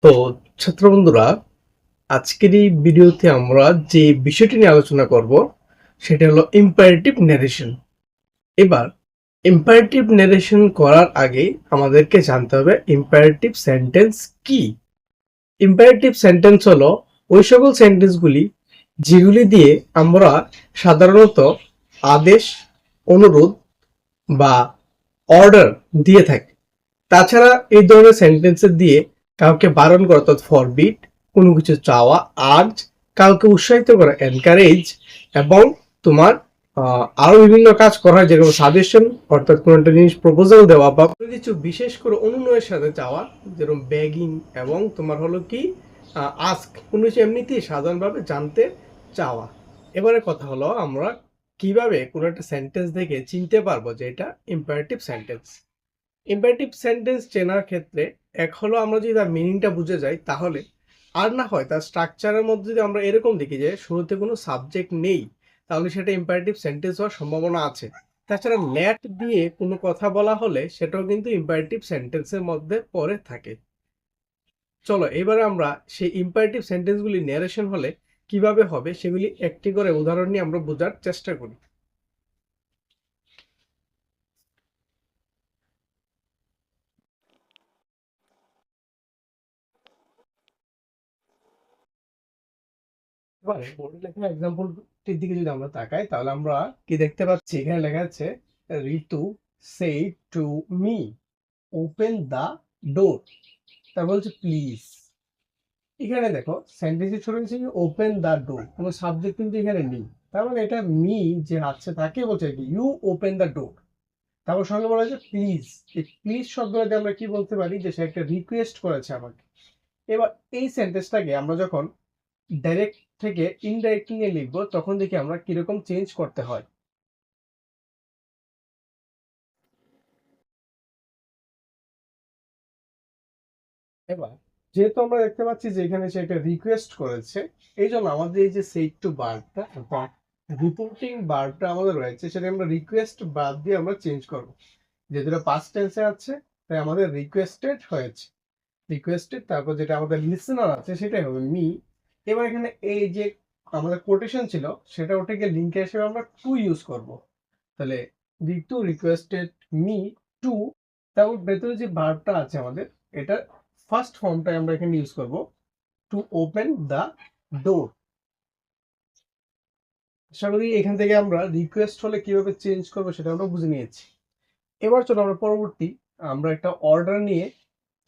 তো ছাত্র বন্ধুরা, আজকের এই ভিডিওতে আমরা যে বিষয়টি নিয়ে আলোচনা করব সেটা হলো ইম্পারেটিভ ন্যারেশন। এবার ইম্পারেটিভ ন্যারেশন করার আগে আমাদেরকে জানতে হবে ইম্পারেটিভ সেন্টেন্স কি। ইম্পারেটিভ সেন্টেন্স হলো ওই সকল সেন্টেন্সগুলি যেগুলি দিয়ে আমরা সাধারণত আদেশ, অনুরোধ বা অর্ডার দিয়ে থাকি। তাছাড়া এই ধরনের সেন্টেন্সের দিয়ে কাউকে বারণ করা অর্থাৎ ফরবিড, কোনো কিছু চাওয়া আর্জ, কাউকে উৎসাহিত করা এনকারেজ, এবং তোমার আরো বিভিন্ন কাজ করা হয় যেরকম সাজেশন অর্থাৎ কোনো একটা জিনিস প্রপোজাল দেওয়া বা কোনো কিছু বিশেষ করে অনুনয়ের সাথে চাওয়া যেরকম বেগিং, এবং তোমার হলো কি আস্ক, কোনো কিছু এমনিতেই সাধারণভাবে জানতে চাওয়া। এবারে কথা হলো আমরা কিভাবে কোনো একটা সেন্টেন্স দেখে চিনতে পারবো যে এটা ইম্পারেটিভ সেন্টেন্স। ইম্পারেটিভ সেন্টেন্স চেনার ক্ষেত্রে এক হলো আমরা যদি তার মিনিংটা বুঝে যাই, তাহলে আর না হয় তার স্ট্রাকচারের মধ্যে যদি আমরা এরকম দেখি যে শুরুতে কোনো সাবজেক্ট নেই, তাহলে সেটা ইম্পারেটিভ সেন্টেন্স হওয়ার সম্ভাবনা আছে। তাছাড়া লেট দিয়ে কোনো কথা বলা হলে সেটাও কিন্তু ইম্পারেটিভ সেন্টেন্সের মধ্যে পড়ে থাকে। চলো এবারে আমরা সেই ইম্পারেটিভ সেন্টেন্সগুলি ন্যারেশন হলে কিভাবে হবে সেগুলি একটি করে উদাহরণ নিয়ে আমরা বোঝার চেষ্টা করি। এবারে বোর্ডে লেখা এক্সাম্পলটির দিকে যদি আমরা তাকাই, তাহলে আমরা কি দেখতে পাচ্ছি? এখানে লেখা আছে ঋতু said to me open the door, তারপর বলছে প্লিজ। এখানে দেখো সেন্টেন্সে ছোট হয়েছে ওপেন দ্য ডোর, কোনো সাবজেক্ট কিন্তু এখানে নেই। তার মানে এটা মি যে আছে তাকে বলছে কি ইউ ওপেন দ্য ডোর। তারপর সঙ্গে বলা হয়েছে প্লিজ। এই প্লিজ শব্দটা দিয়ে আমরা কি বলতে পারি যে সে একটা রিকোয়েস্ট করেছে আমাকে। এবার এই সেন্টেন্সটাকে আমরা যখন ডাইরেক্ট থেকে ইনডাইরেক্ট নিয়ে লিখবো তখন দেখি আমরা কিরকম চেঞ্জ করতে হয়। এবার যেহেতু আমরা দেখতে পাচ্ছি যে এখানে সে একটা রিকোয়েস্ট করেছে, এই জন্য আমাদের এই যে সেই টু বার্বটা বা রিপোর্টিং বার্বটা আমাদের রয়েছে, সেটা আমরা রিকোয়েস্ট বার্ব দিয়ে আমরা চেঞ্জ করব। যেহেতু এটা পাস্ট টেন্সে আছে তাই আমাদের রিকোয়েস্টেড হয়েছে, রিকোয়েস্টেড। তারপর যেটা আমাদের লিসেনার আছে সেটাই হবে মি। এবার এখানে এই যে আমাদের কোটেশন ছিল সেটা ওটাকে লিঙ্কে হিসেবে আমরা টু ইউজ করব। তাহলে ঋতু রিকোয়েস্টেড মি টু, তারপর ভেতরে যে ভার্বটা আছে আমাদের, এটা ফার্স্ট ফর্মটাই আমরা এখানে ইউজ করব, টু ওপেন দ্য ডোর। আশা করি এখান থেকে আমরা রিকোয়েস্ট হলে কিভাবে চেঞ্জ করবো সেটা আমরা বুঝে নিয়েছি। এবার চলো আমরা পরবর্তী আমরা একটা অর্ডার নিয়ে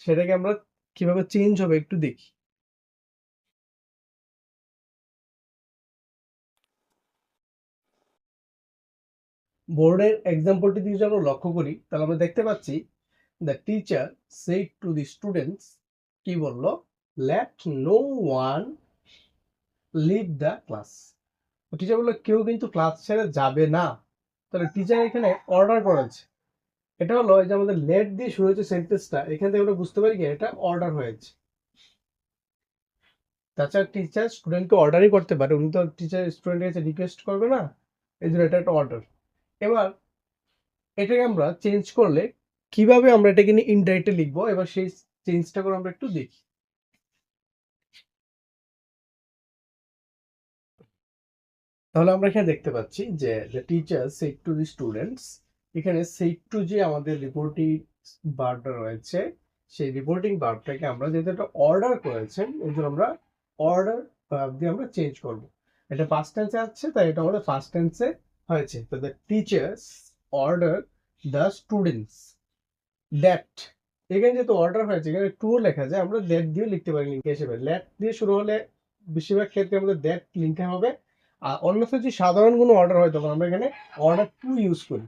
সেটাকে আমরা কিভাবে চেঞ্জ হবে একটু দেখি। বোর্ডের এক্সাম্পলটি দিয়ে যদি আমরা লক্ষ্য করি তাহলে আমরা দেখতে পাচ্ছি the teacher said to the students, কি বললো? Let no one leave the class. Teacher বললো কেউ কিন্তু ক্লাস ছেড়ে যাবে না। তাহলে টিচার এখানে অর্ডার করেছে। এটা হলো এই যে আমাদের লেট দিয়ে শুরু হয়েছে সেন্টেন্সটা, এখান থেকে আমরা বুঝতে পারি কি এটা অর্ডার হয়েছে। তাছাড়া টিচার স্টুডেন্টকে অর্ডারই করতে পারে, উনি তো টিচার স্টুডেন্টের কাছে রিকোয়েস্ট করবে না, এই জন্য এটা একটা অর্ডার। এবার এটাকে আমরা চেঞ্জ করলে কিভাবে আমরা এটাকে নিয়ে ইনডাইরেক্টলি লিখবো, এবার সেই চেঞ্জটা করে আমরা একটু দেখি। তাহলে আমরা এখানে দেখতে পাচ্ছি যে the teacher said to the students, এখানে সেড টু যে আমাদের রিপোর্টিং ভার্বটা রয়েছে, সেই রিপোর্টিং ভার্বটাকে আমরা যেহেতু একটা অর্ডার করেছেন এই জন্য আমরা অর্ডার ভার্ব দিয়ে আমরা চেঞ্জ করব। এটা পাস্ট টেন্সে আছে তাই এটা আমাদের ফার্স্ট টেন্সে হয়েছে। তো the teachers order the students that, এখানে যেহেতু অর্ডার হয়েছে এখানে টু লেখা যায়, আমরা দ্যাট দিয়ে লিখতে পারি লিঙ্ক হিসেবে। লেট দিয়ে শুরু হলে বেশিরভাগ ক্ষেত্রে আমাদের দ্যাট লিঙ্কে হবে। আর অন্যথায় যদি সাধারণ কোনো অর্ডার হয় তখন আমরা এখানে অর্ডার টু ইউজ করি।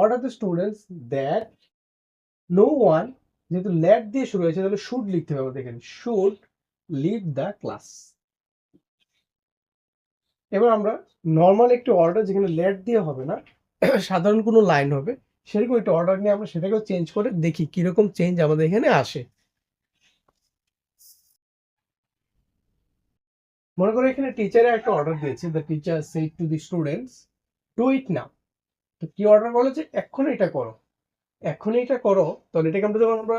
Order the students that no one, যেহেতু লেট দিয়ে শুরু হয়েছে তাহলে শুড লিখতে হবে আমাদের এখানে, শুড লিভ দ্য ক্লাস। এবার আমরা নর্মাল একটি অর্ডার যেখানে লেট দিয়ে হবে না, সাধারণ কোনো লাইন হবে, সেরকম একটা অর্ডার নিয়ে আমরা সেটাকেও চেঞ্জ করে দেখি কিরকম চেঞ্জ আমাদের এখানে আসে। মনে করো এখানে টিচারের একটা অর্ডার দিয়েছে, the teacher said to the students do it now. তো কি অর্ডার বলেছে? এক্ষুনি এটা করো। এখন এটা করো, তাহলে এটাকে আমরা যখন আমরা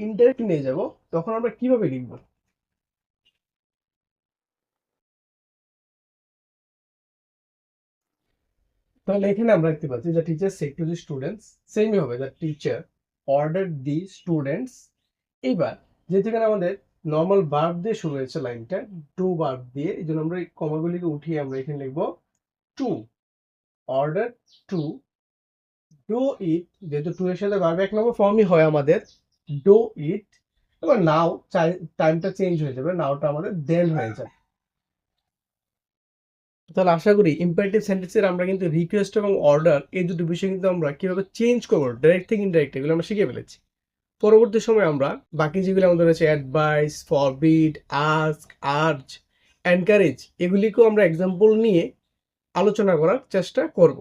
ইনডাইরেক্ট নিয়ে যাব তখন আমরা কিভাবে লিখব? তাহলে এখানে আমরা দেখতে পাচ্ছি যে teacher said to the students, সেমই হবে the teacher order the students. এইবার যেহেতু এখানে আমাদের নর্মাল ভার্ব দিয়ে শুরু হয়েছে লাইনটা, টু ভার্ব দিয়ে, এই জন্য আমরা এই কমাগুলিকে উঠিয়ে আমরা এখানে লিখবো to, order to do it. যেহেতু টু এর সাথে ভার্ব এক নম্বর ফর্মই হয় আমাদের, ডু ইট। এবার নাও টাইমটা চেঞ্জ হয়ে যাবে, নাওটা আমাদের দেন হয়ে যাবে। তাহলে আশা করি ইম্পারেটিভ সেন্টেন্সের আমরা কিন্তু রিকোয়েস্ট এবং অর্ডার এই দুটো বিষয় কিন্তু আমরা কিভাবে চেঞ্জ করবো ডাইরেক্ট থেকে ইনডাইরেক্ট, এগুলো আমরা শিখে ফেলেছি। পরবর্তী সময় আমরা বাকি যেগুলো আমাদের রয়েছে advise, forbid, ask, urge, encourage, এগুলিকেও আমরা এক্সাম্পল নিয়ে আলোচনা করার চেষ্টা করব।